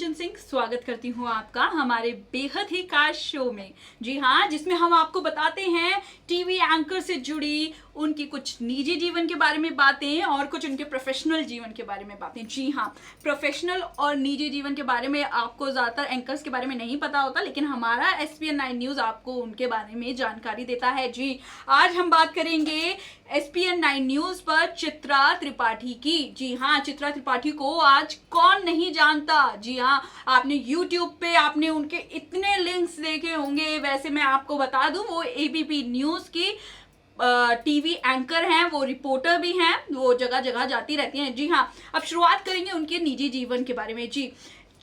कंचन सिंह स्वागत करती हूँ आपका हमारे बेहद ही खास शो में। जी हाँ, जिसमें हम आपको बताते हैं टीवी एंकर से जुड़ी उनकी कुछ निजी जीवन के बारे में बातें और कुछ उनके प्रोफेशनल जीवन के बारे में बातें। जी हाँ, प्रोफेशनल और निजी जीवन के बारे में आपको ज़्यादातर एंकर्स के बारे में नहीं पता होता, लेकिन हमारा SPN9 न्यूज़ आपको उनके बारे में जानकारी देता है। जी, आज हम बात करेंगे SPN9 न्यूज़ पर चित्रा त्रिपाठी की। जी हाँ, चित्रा त्रिपाठी को आज कौन नहीं जानता। जी हाँ, आपने YouTube पे आपने उनके इतने लिंक्स देखे होंगे। वैसे मैं आपको बता दूं, वो ABP न्यूज़ की टीवी एंकर हैं, वो रिपोर्टर भी हैं, वो जगह जगह जाती रहती हैं। जी हाँ, अब शुरुआत करेंगे उनके निजी जीवन के बारे में। जी,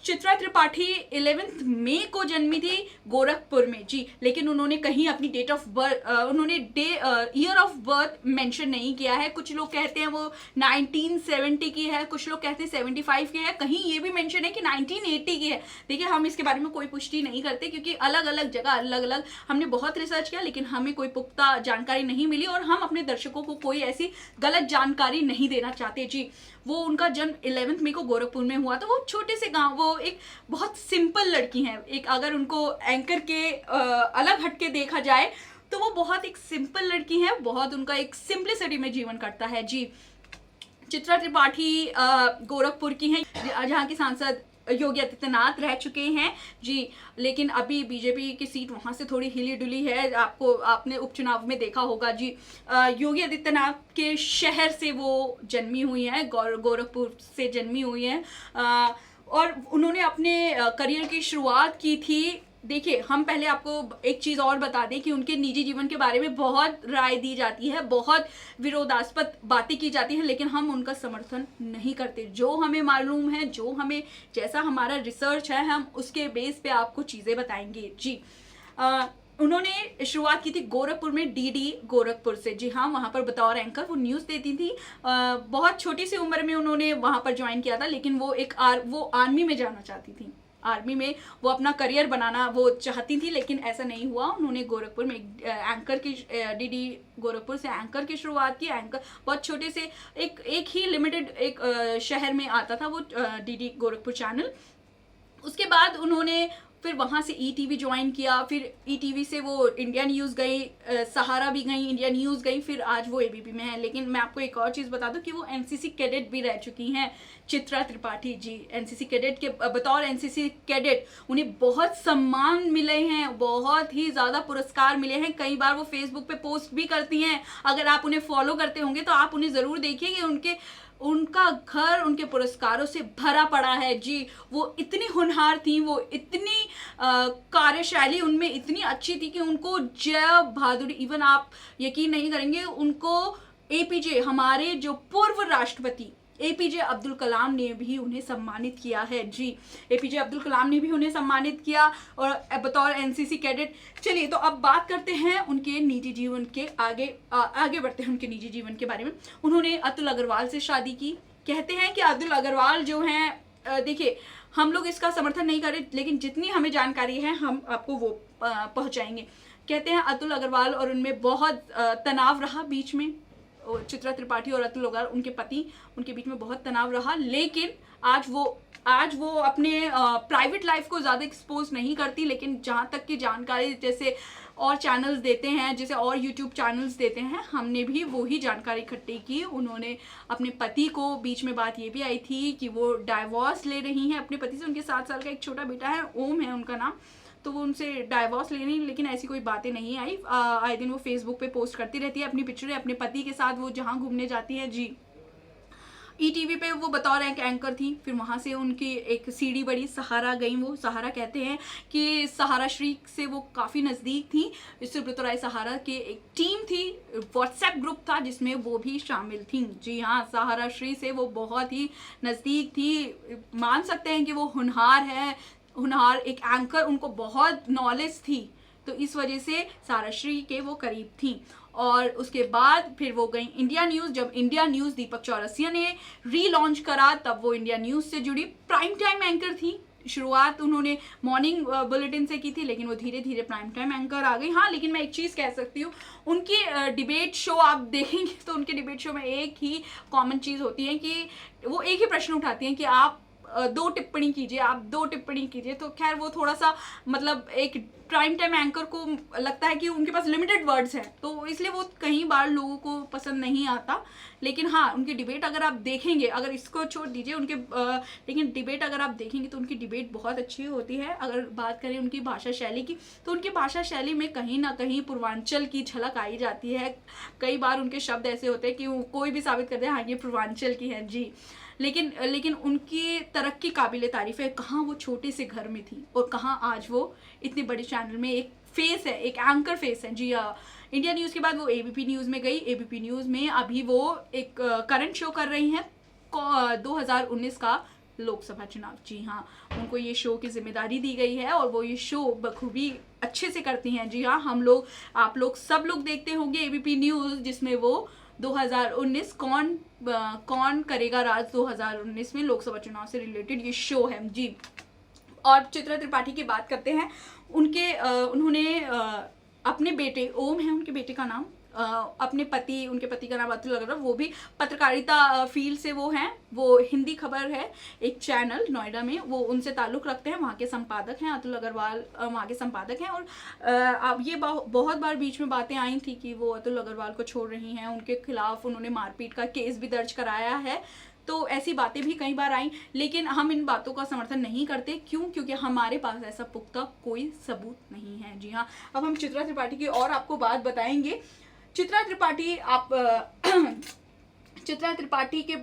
चित्रा त्रिपाठी 11 मई को जन्मी थी गोरखपुर में। जी, लेकिन उन्होंने कहीं अपनी डेट ऑफ बर्थ उन्होंने ईयर ऑफ बर्थ मेंशन नहीं किया है। कुछ लोग कहते हैं वो 1970 की है, कुछ लोग कहते हैं 75 की है, कहीं ये भी मेंशन है कि 1980 की है। देखिए, हम इसके बारे में कोई पुष्टि नहीं करते क्योंकि अलग अलग जगह अलग अलग हमने बहुत रिसर्च किया, लेकिन हमें कोई पुख्ता जानकारी नहीं मिली और हम अपने दर्शकों को कोई ऐसी गलत जानकारी नहीं देना चाहते। जी, वो उनका जन्म 11 मई को गोरखपुर में हुआ था। वो छोटे से गांव, वो एक बहुत सिंपल लड़की हैं। एक अगर उनको एंकर के अलग हटके देखा जाए तो वो बहुत एक सिंपल लड़की है, बहुत उनका एक सिंपलिसिटी में जीवन कटता है। जी, चित्रा त्रिपाठी गोरखपुर की हैं, जहाँ के सांसद योगी आदित्यनाथ रह चुके हैं। जी, लेकिन अभी बीजेपी की सीट वहाँ से थोड़ी हिली डुली है, आपने उपचुनाव में देखा होगा। जी, योगी आदित्यनाथ के शहर से वो जन्मी हुई हैं, गोरखपुर से जन्मी हुई हैं, और उन्होंने अपने करियर की शुरुआत की थी। देखिए, हम पहले आपको एक चीज़ और बता दें कि उनके निजी जीवन के बारे में बहुत राय दी जाती है, बहुत विरोधास्पद बातें की जाती हैं, लेकिन हम उनका समर्थन नहीं करते। जो हमें मालूम है, जो हमें जैसा हमारा रिसर्च है, हम उसके बेस पे आपको चीज़ें बताएंगे। जी, उन्होंने शुरुआत की थी गोरखपुर में, DD गोरखपुर से। जी हाँ, वहाँ पर बतौर एंकर वो न्यूज़ देती थी। बहुत छोटी सी उम्र में उन्होंने वहाँ पर ज्वाइन किया था, लेकिन वो वो आर्मी में जाना चाहती थी। आर्मी में वो अपना करियर बनाना वो चाहती थी, लेकिन ऐसा नहीं हुआ। उन्होंने गोरखपुर में एंकर की DD गोरखपुर से एंकर की शुरुआत की। एंकर बहुत छोटे से एक ही लिमिटेड एक शहर में आता था वो DD गोरखपुर चैनल। उसके बाद उन्होंने फिर वहाँ से ETV ज्वाइन किया, फिर ETV से वो इंडिया न्यूज़ गई, सहारा भी गई, इंडिया न्यूज़ गई, फिर आज वो ABP में है। लेकिन मैं आपको एक और चीज़ बता दूं कि वो NCC कैडेट भी रह चुकी हैं चित्रा त्रिपाठी। जी, NCC कैडेट के बतौर NCC कैडेट उन्हें बहुत सम्मान मिले हैं, बहुत ही ज़्यादा पुरस्कार मिले हैं। कई बार वो फेसबुक पे पोस्ट भी करती हैं। अगर आप उन्हें फॉलो करते होंगे तो आप उन्हें ज़रूर देखिए कि उनका घर उनके पुरस्कारों से भरा पड़ा है। जी, वो इतनी होनहार थी, वो इतनी कार्यशैली उनमें इतनी अच्छी थी कि उनको जय बहादुर, इवन आप यकीन नहीं करेंगे, उनको APJ, हमारे जो पूर्व राष्ट्रपति APJ अब्दुल कलाम ने भी उन्हें सम्मानित किया है। जी, APJ अब्दुल कलाम ने भी उन्हें सम्मानित किया और बतौर NCC कैडेट। चलिए, तो अब बात करते हैं उनके निजी जीवन के आगे बढ़ते हैं उनके निजी जीवन के बारे में। उन्होंने अतुल अग्रवाल से शादी की। कहते हैं कि अतुल अग्रवाल जो हैं, देखिए, हम लोग इसका समर्थन नहीं करें, लेकिन जितनी हमें जानकारी है हम आपको वो पहुँचाएंगे। कहते हैं अतुल अग्रवाल और उनमें बहुत तनाव रहा बीच में। चित्रा त्रिपाठी और अतुल अग्रवाल, उनके पति, उनके बीच में बहुत तनाव रहा, लेकिन आज वो अपने प्राइवेट लाइफ को ज़्यादा एक्सपोज नहीं करती। लेकिन जहाँ तक की जानकारी, जैसे और चैनल्स देते हैं, जैसे और YouTube चैनल्स देते हैं, हमने भी वो ही जानकारी इकट्ठी की। उन्होंने अपने पति को, बीच में बात ये भी आई थी कि वो डाइवोर्स ले रही हैं अपने पति से। उनके 7 साल का एक छोटा बेटा है, ओम है उनका नाम, तो वो उनसे डाइवोर्स ले रही, लेकिन ऐसी कोई बातें नहीं आई। आए दिन वो फेसबुक पे पोस्ट करती रहती है अपनी पिक्चरें अपने पति के साथ, वो जहाँ घूमने जाती है। जी, ETV पे वो बतौर एक एंकर थी। फिर वहाँ से उनकी एक सीढ़ी बढ़ी, सहारा गई। वो सहारा, कहते हैं कि सहारा श्री से वो काफ़ी नज़दीक थी। सुब्रत राय सहारा के एक टीम थी, व्हाट्सएप ग्रुप था जिसमें वो भी शामिल थी। जी हाँ, सहारा श्री से वो बहुत ही नज़दीक थी। मान सकते हैं कि वो होनहार एक एंकर, उनको बहुत नॉलेज थी, तो इस वजह से सहारा श्री के वो करीब थी। और उसके बाद फिर वो गई इंडिया न्यूज़। जब इंडिया न्यूज़ दीपक चौरसिया ने रीलॉन्च करा, तब वो इंडिया न्यूज़ से जुड़ी प्राइम टाइम एंकर थी। शुरुआत उन्होंने मॉर्निंग बुलेटिन से की थी, लेकिन वो धीरे धीरे प्राइम टाइम एंकर आ गई। हाँ, लेकिन मैं एक चीज़ कह सकती हूँ, उनकी डिबेट शो आप देखेंगे तो उनके डिबेट शो में एक ही कॉमन चीज़ होती है कि वो एक ही प्रश्न उठाती हैं कि आप दो टिप्पणी कीजिए, आप दो टिप्पणी कीजिए। तो खैर वो थोड़ा सा मतलब एक प्राइम टाइम एंकर को लगता है कि उनके पास लिमिटेड वर्ड्स हैं, तो इसलिए वो कई बार लोगों को पसंद नहीं आता। लेकिन हाँ, उनकी डिबेट अगर आप देखेंगे, अगर इसको छोड़ दीजिए उनके लेकिन डिबेट अगर आप देखेंगे तो उनकी डिबेट बहुत अच्छी होती है। अगर बात करें उनकी भाषा शैली की, तो उनकी भाषा शैली में कहीं ना कहीं पूर्वांचल की झलक आई जाती है। कई बार उनके शब्द ऐसे होते हैं कि वो कोई भी साबित कर दे हाँ ये पूर्वांचल की है जी। लेकिन उनकी तरक्की काबिले तारीफ है। कहाँ वो छोटे से घर में थी और कहाँ आज वो इतने बड़े चैनल में एक फेस है, एक एंकर फेस है जी। इंडिया न्यूज़ के बाद वो एबीपी न्यूज़ में गई। एबीपी न्यूज़ में अभी वो एक करंट शो कर रही हैं 2019 का लोकसभा चुनाव। जी हाँ, उनको ये शो की जिम्मेदारी दी गई है और वो ये शो बखूबी अच्छे से करती हैं। जी हाँ, हम लोग, आप लोग, सब लोग देखते होंगे एबीपी न्यूज़, जिसमें वो 2019 कौन करेगा राज 2019 में लोकसभा चुनाव से रिलेटेड ये शो है जी। और चित्रा त्रिपाठी की बात करते हैं, उन्होंने अपने बेटे, ओम है उनके बेटे का नाम, अपने पति, उनके पति का नाम अतुल अग्रवाल, वो भी पत्रकारिता फील्ड से वो हैं। वो हिंदी खबर है एक चैनल नोएडा में, वो उनसे ताल्लुक़ रखते हैं, वहाँ के संपादक हैं अतुल अग्रवाल, वहाँ के संपादक हैं। और अब ये बहुत बार बीच में बातें आई थी कि वो अतुल अग्रवाल को छोड़ रही हैं, उनके खिलाफ उन्होंने मारपीट का केस भी दर्ज कराया है। तो ऐसी बातें भी कई बार आई, लेकिन हम इन बातों का समर्थन नहीं करते। क्यों? क्योंकि हमारे पास ऐसा पुख्ता कोई सबूत नहीं है। जी हाँ, अब हम चित्रा त्रिपाठी की और आपको बात बताएंगे। चित्रा त्रिपाठी, आप चित्रा त्रिपाठी के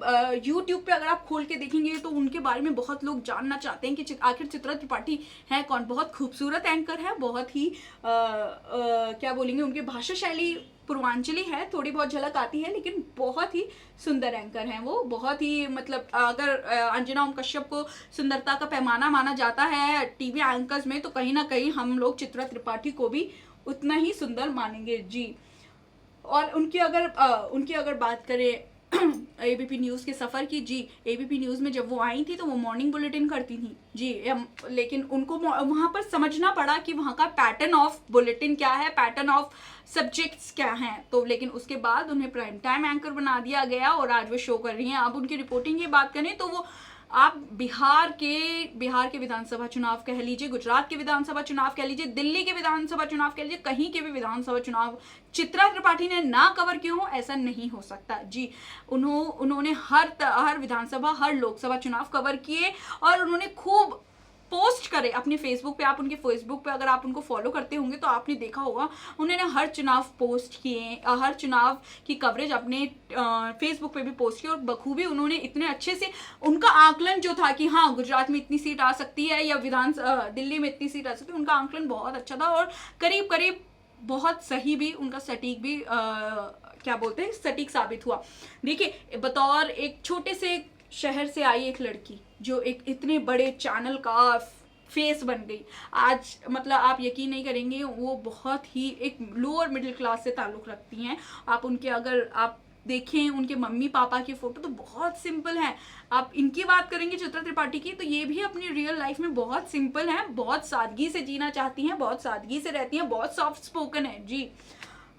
यूट्यूब पे अगर आप खोल के देखेंगे तो उनके बारे में बहुत लोग जानना चाहते हैं कि आखिर चित्रा त्रिपाठी है कौन। बहुत खूबसूरत एंकर है, बहुत ही क्या बोलेंगे, उनकी भाषा शैली पूर्वांचली है, थोड़ी बहुत झलक आती है, लेकिन बहुत ही सुंदर एंकर हैं वो। बहुत ही मतलब अगर अंजना ओम कश्यप को सुंदरता का पैमाना माना जाता है टीवी एंकर्स में, तो कहीं ना कहीं हम लोग चित्रा त्रिपाठी को भी उतना ही सुंदर मानेंगे जी। और उनकी अगर बात करें एबीपी न्यूज़ के सफ़र की जी, एबीपी न्यूज़ में जब वो आई थी तो वो मॉर्निंग बुलेटिन करती थी जी। लेकिन उनको वहाँ पर समझना पड़ा कि वहाँ का पैटर्न ऑफ बुलेटिन क्या है, पैटर्न ऑफ सब्जेक्ट्स क्या हैं। तो लेकिन उसके बाद उन्हें प्राइम टाइम एंकर बना दिया गया और आज वो शो कर रही हैं। अब उनकी रिपोर्टिंग की बात करें तो वो आप बिहार के विधानसभा चुनाव कह लीजिए, गुजरात के विधानसभा चुनाव कह लीजिए, दिल्ली के विधानसभा चुनाव कह लीजिए, कहीं के भी विधानसभा चुनाव चित्रा त्रिपाठी ने ना कवर किए हो, ऐसा नहीं हो सकता जी। उन्होंने हर विधानसभा, हर लोकसभा चुनाव कवर किए और उन्होंने खूब पोस्ट करे अपने फेसबुक पे। आप उनके फेसबुक पे अगर आप उनको फॉलो करते होंगे तो आपने देखा होगा उन्होंने हर चुनाव पोस्ट किए, हर चुनाव की कवरेज अपने फेसबुक पे भी पोस्ट की। और बखूबी उन्होंने इतने अच्छे से उनका आकलन जो था कि हाँ गुजरात में इतनी सीट आ सकती है या दिल्ली में इतनी सीट आ सकती है, उनका आकलन बहुत अच्छा था और करीब करीब बहुत सही भी, उनका सटीक भी क्या बोलते हैं, सटीक साबित हुआ। देखिए, बतौर एक छोटे से शहर से आई एक लड़की जो एक इतने बड़े चैनल का फेस बन गई, आज मतलब आप यकीन नहीं करेंगे, वो बहुत ही एक लोअर मिडिल क्लास से ताल्लुक़ रखती हैं। आप उनके अगर आप देखें उनके मम्मी पापा की फ़ोटो तो बहुत सिंपल हैं। आप इनकी बात करेंगे चित्रा त्रिपाठी की, तो ये भी अपनी रियल लाइफ में बहुत सिंपल हैं, बहुत सादगी से जीना चाहती हैं, बहुत सादगी से रहती हैं, बहुत सॉफ्ट स्पोकन है जी।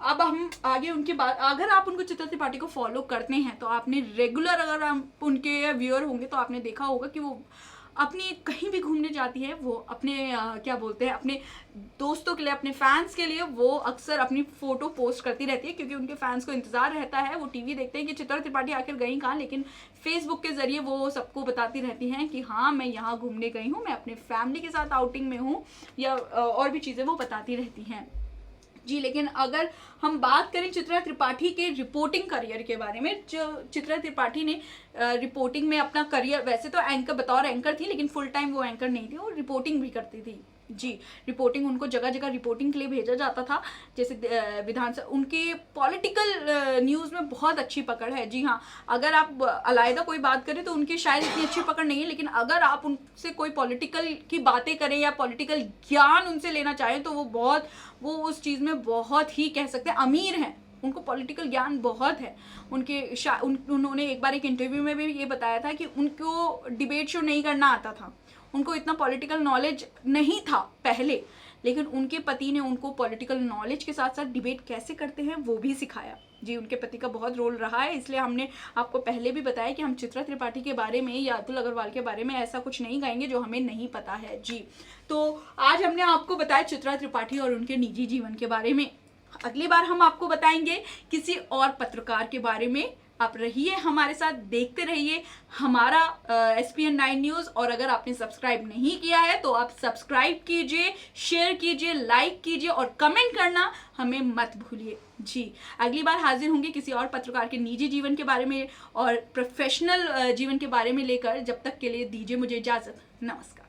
अब हम आगे उनकी बात, अगर आप उनको चित्रा त्रिपाठी को फॉलो करते हैं तो आपने रेगुलर, अगर आप उनके व्यूअर होंगे तो आपने देखा होगा कि वो अपनी कहीं भी घूमने जाती है, वो अपने क्या बोलते हैं, अपने दोस्तों के लिए, अपने फैंस के लिए वो अक्सर अपनी फ़ोटो पोस्ट करती रहती है, क्योंकि उनके फैंस को इंतज़ार रहता है। वो टीवी देखते हैं कि चित्रा त्रिपाठी आखिर गई कहाँ, लेकिन फेसबुक के ज़रिए वो सबको बताती रहती हैं कि हाँ मैं यहाँ घूमने गई हूँ, मैं अपने फैमिली के साथ आउटिंग में हूँ, या और भी चीज़ें वो बताती रहती हैं जी। लेकिन अगर हम बात करें चित्रा त्रिपाठी के रिपोर्टिंग करियर के बारे में, जो चित्रा त्रिपाठी ने रिपोर्टिंग में अपना करियर, वैसे तो एंकर, बतौर एंकर थी, लेकिन फुल टाइम वो एंकर नहीं थी, और रिपोर्टिंग भी करती थी जी। रिपोर्टिंग, उनको जगह जगह रिपोर्टिंग के लिए भेजा जाता था, जैसे विधानसभा। उनके पॉलिटिकल न्यूज़ में बहुत अच्छी पकड़ है जी हाँ। अगर आप अलग कोई बात करें तो उनकी शायद इतनी अच्छी पकड़ नहीं है, लेकिन अगर आप उनसे कोई पॉलिटिकल की बातें करें या पॉलिटिकल ज्ञान उनसे लेना चाहें तो वो उस चीज़ में बहुत ही कह सकते हैं अमीर हैं। उनको पॉलिटिकल ज्ञान बहुत है। उन्होंने एक बार एक इंटरव्यू में भी ये बताया था कि उनको डिबेट शो नहीं करना आता था, उनको इतना पॉलिटिकल नॉलेज नहीं था पहले, लेकिन उनके पति ने उनको पॉलिटिकल नॉलेज के साथ साथ डिबेट कैसे करते हैं वो भी सिखाया। जी, उनके पति का बहुत रोल रहा है, इसलिए हमने आपको पहले भी बताया कि हम चित्रा त्रिपाठी के बारे में या अतुल अग्रवाल के बारे में ऐसा कुछ नहीं गाएंगे जो हमें नहीं पता है। जी, तो आज हमने आपको बताया चित्रा त्रिपाठी और उनके निजी जीवन के बारे में। अगली बार हम आपको बताएंगे किसी और पत्रकार के बारे में। आप रहिए हमारे साथ, देखते रहिए हमारा SPN 9 न्यूज़। और अगर आपने सब्सक्राइब नहीं किया है तो आप सब्सक्राइब कीजिए, शेयर कीजिए, लाइक कीजिए और कमेंट करना हमें मत भूलिए। जी, अगली बार हाजिर होंगे किसी और पत्रकार के निजी जीवन के बारे में और प्रोफेशनल जीवन के बारे में लेकर। जब तक के लिए दीजिए मुझे इजाज़त। नमस्कार।